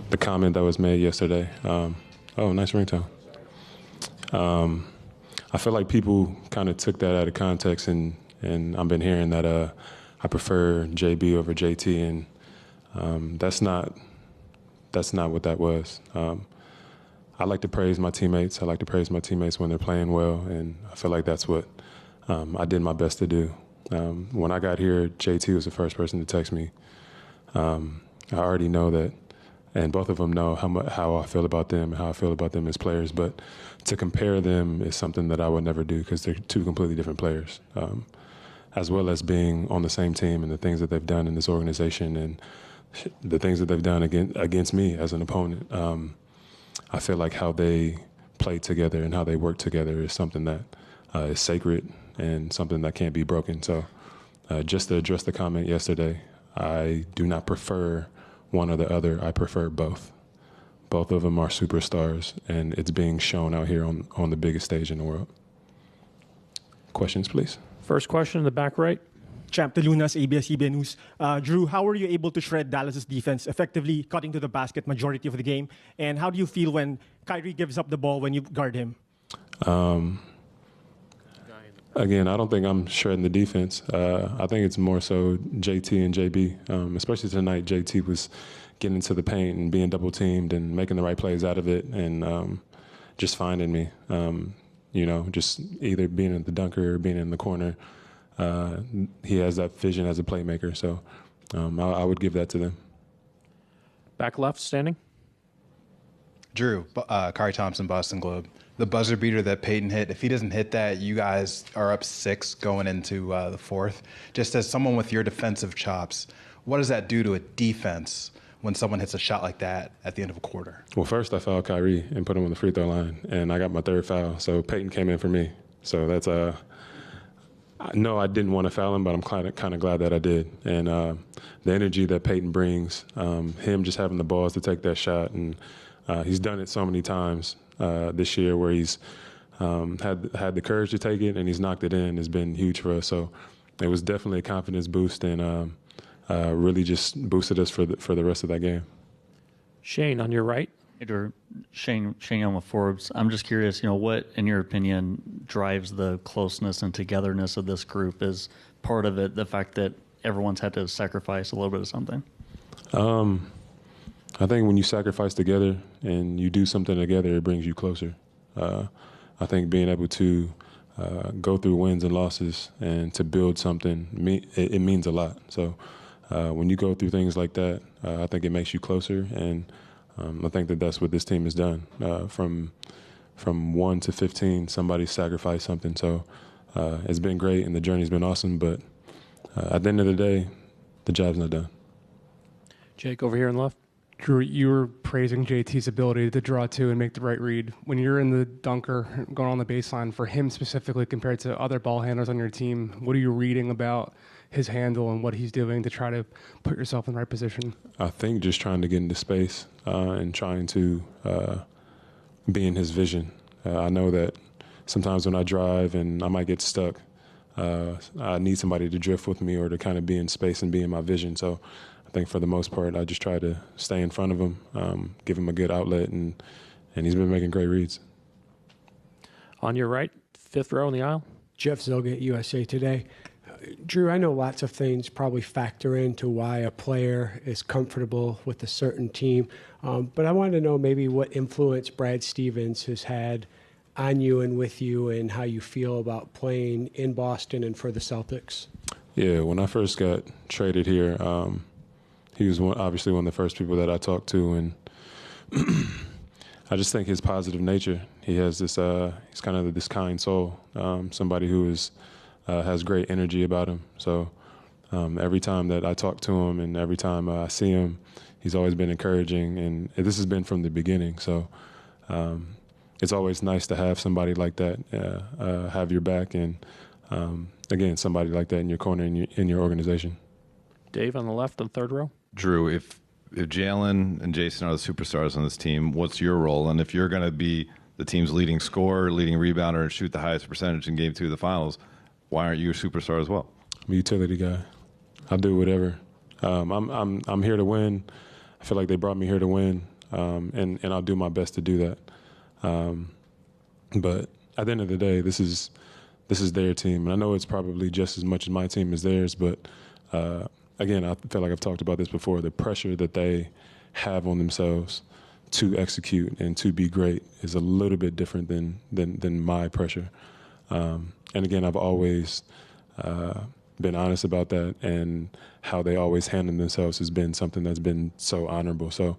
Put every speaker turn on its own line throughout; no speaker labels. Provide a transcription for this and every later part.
the comment that was made yesterday. Oh, nice ringtone. I feel like people kind of took that out of context, and I've been hearing that I prefer JB over JT, and that's not what that was. I like to praise my teammates. I like to praise my teammates when they're playing well, and I feel like that's what I did my best to do. When I got here, JT was the first person to text me. I already know that, and both of them know how I feel about them and how I feel about them as players. But to compare them is something that I would never do because they're two completely different players, as well as being on the same team and the things that they've done in this organization and the things that they've done against me as an opponent. I feel like how they play together and how they work together is something that is sacred and something that can't be broken. So just to address the comment yesterday, I do not prefer one or the other. I prefer both. Both of them are superstars, and it's being shown out here on the biggest stage in the world. Questions, please.
First question in the back right.
Champ de Lunas, ABS-CBN News. Jrue, how were you able to shred Dallas's defense, effectively cutting to the basket majority of the game? And how do you feel when Kyrie gives up the ball when you guard him?
Again, I don't think I'm shredding the defense. I think it's more so JT and JB. Especially tonight, JT was getting into the paint and being double teamed and making the right plays out of it and just finding me. Just either being at the dunker or being in the corner. He has that vision as a playmaker, so I would give that to them.
Back left, standing.
Jrue, Kari Thompson, Boston Globe. The buzzer beater that Peyton hit, if he doesn't hit that, you guys are up 6 going into the fourth. Just as someone with your defensive chops, what does that do to a defense when someone hits a shot like that at the end of a quarter?
Well, first I fouled Kyrie and put him on the free throw line, and I got my third foul, so Peyton came in for me. So that's no, I didn't want to foul him, but I'm kind of glad that I did. And the energy that Peyton brings, him just having the balls to take that shot, and he's done it so many times this year where he's had the courage to take it and he's knocked it in has been huge for us. So it was definitely a confidence boost and really just boosted us for the rest of that game.
Shane, on your right.
Shane Young with Forbes. I'm just curious, what, in your opinion, drives the closeness and togetherness of this group? Is part of it the fact that everyone's had to sacrifice a little bit of something?
I think when you sacrifice together and you do something together, it brings you closer. I think being able to go through wins and losses and to build something, it means a lot. So when you go through things like that, I think it makes you closer, and I think that's what this team has done. From 1 to 15, somebody sacrificed something. So it's been great, and the journey's been awesome. But at the end of the day, the job's not done.
Jake, over here on the left.
Jrue, you were praising JT's ability to draw to and make the right read. When you're in the dunker, going on the baseline, for him specifically compared to other ball handlers on your team, what are you reading about his handle and what he's doing to try to put yourself in the right position?
I think just trying to get into space and trying to be in his vision. I know that sometimes when I drive and I might get stuck, I need somebody to drift with me or to kind of be in space and be in my vision. So I think for the most part, I just try to stay in front of him, give him a good outlet, and he's been making great reads.
On your right, fifth row in the aisle.
Jeff Zilgate, USA Today. Jrue, I know lots of things probably factor into why a player is comfortable with a certain team, but I wanted to know maybe what influence Brad Stevens has had on you and with you and how you feel about playing in Boston and for the Celtics.
Yeah, when I first got traded here, he was obviously one of the first people that I talked to, and I just think his positive nature. He has this, he's kind of this kind soul, somebody who has great energy about him. So every time that I talk to him and every time I see him, he's always been encouraging, and this has been from the beginning. So it's always nice to have somebody like that have your back, and again, somebody like that in your corner in your organization.
Dave on the left on third row.
Jrue, if Jalen and Jason are the superstars on this team, what's your role? And if you're going to be the team's leading scorer, leading rebounder, and shoot the highest percentage in Game 2 of the Finals, why aren't you a superstar as well?
I'm a utility guy. I'll do whatever. I'm here to win. I feel like they brought me here to win. and I'll do my best to do that. But at the end of the day, this is their team, and I know it's probably just as much as my team as theirs. But again, I feel like I've talked about this before. The pressure that they have on themselves to execute and to be great is a little bit different than my pressure. And again, I've always been honest about that, and how they always handle themselves has been something that's been so honorable. So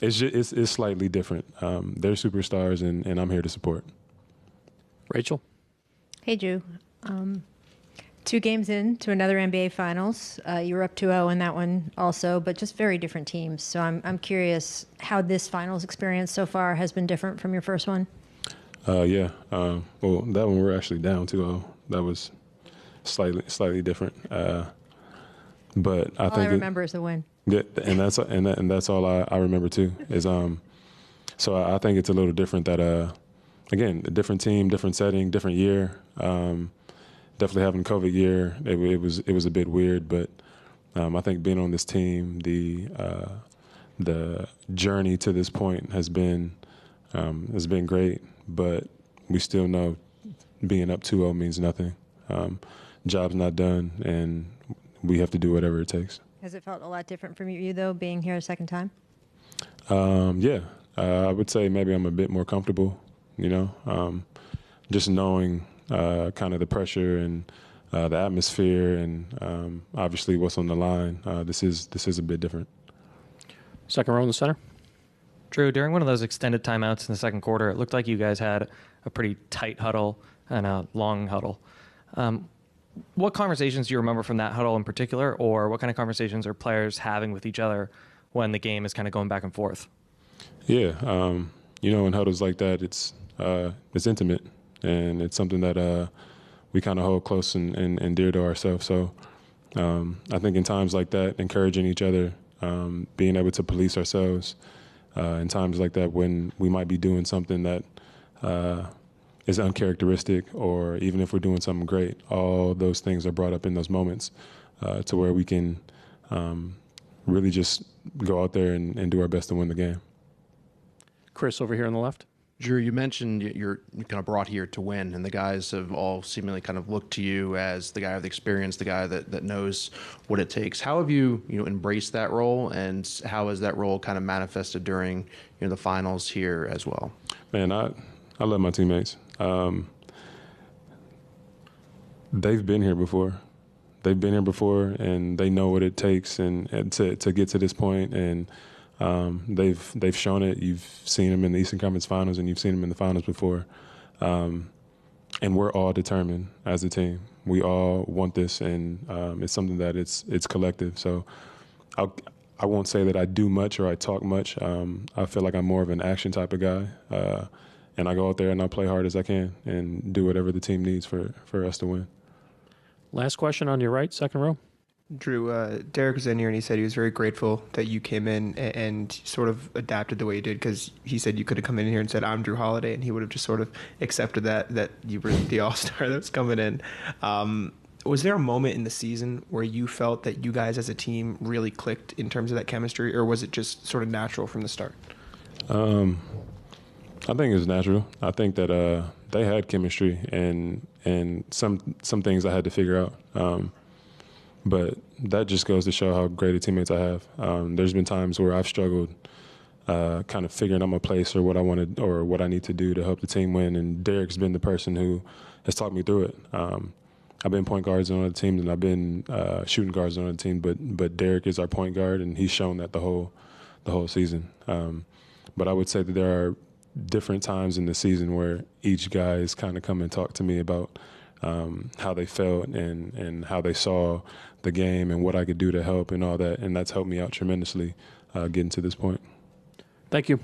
it's slightly different. They're superstars, and I'm here to support.
Rachel?
Hey, Jrue. 2 games in to another NBA Finals. You were up 2-0 in that one also, but just very different teams. So I'm curious how this Finals experience so far has been different from your first one.
Yeah. Well, that one we're actually down 2-0. That was slightly different. But I
all
think
I remember is the win.
Yeah, and that's all I remember too. Is so I think it's a little different. That again, a different team, different setting, different year. Definitely having COVID year, it was a bit weird, but I think being on this team, the journey to this point has been great. But we still know being up 2-0 means nothing. Job's not done, and we have to do whatever it takes.
Has it felt a lot different from you, though, being here a second time?
Yeah. I would say maybe I'm a bit more comfortable, just knowing kind of the pressure and the atmosphere and obviously what's on the line. This is a bit different.
Second row in the center.
Jrue, during one of those extended timeouts in the second quarter, it looked like you guys had a pretty tight huddle and a long huddle. What conversations do you remember from that huddle in particular, or what kind of conversations are players having with each other when the game is kind of going back and forth?
Yeah, in huddles like that, it's intimate, and it's something that we kind of hold close and dear to ourselves. So I think in times like that, encouraging each other, being able to police ourselves, in times like that when we might be doing something that is uncharacteristic, or even if we're doing something great, all those things are brought up in those moments to where we can really just go out there and do our best to win the game.
Chris over here on the left.
Jrue, you mentioned you're kind of brought here to win, and the guys have all seemingly kind of looked to you as the guy with experience, the guy that knows what it takes. How have you embraced that role, and how has that role kind of manifested during the finals here as well? Man,
I love my teammates. They've been here before. And they know what it takes and to get to this point. And they've shown it. You've seen them in the Eastern Conference Finals, and you've seen them in the finals before. And we're all determined as a team. We all want this, and it's something that it's collective. So I won't say that I do much or I talk much. I feel like I'm more of an action type of guy. And I go out there and I play hard as I can and do whatever the team needs for us to win.
Last question on your right, second row.
Jrue, Derek was in here and he said he was very grateful that you came in and sort of adapted the way you did, because he said you could have come in here and said, "I'm Jrue Holiday," and he would have just sort of accepted that you were the all-star that was coming in. Was there a moment in the season where you felt that you guys as a team really clicked in terms of that chemistry, or was it just sort of natural from the start?
I think it was natural. I think that they had chemistry and some things I had to figure out. But that just goes to show how great of teammates I have. There's been times where I've struggled kind of figuring out my place or what I wanted or what I need to do to help the team win. And Derek's been the person who has talked me through it. I've been point guards on other teams, and I've been shooting guards on other team. But Derek is our point guard, and he's shown that the whole season. But I would say that there are different times in the season where each guy has kind of come and talked to me about how they felt and how they saw the game and what I could do to help and all that. And that's helped me out tremendously getting to this point.
Thank you.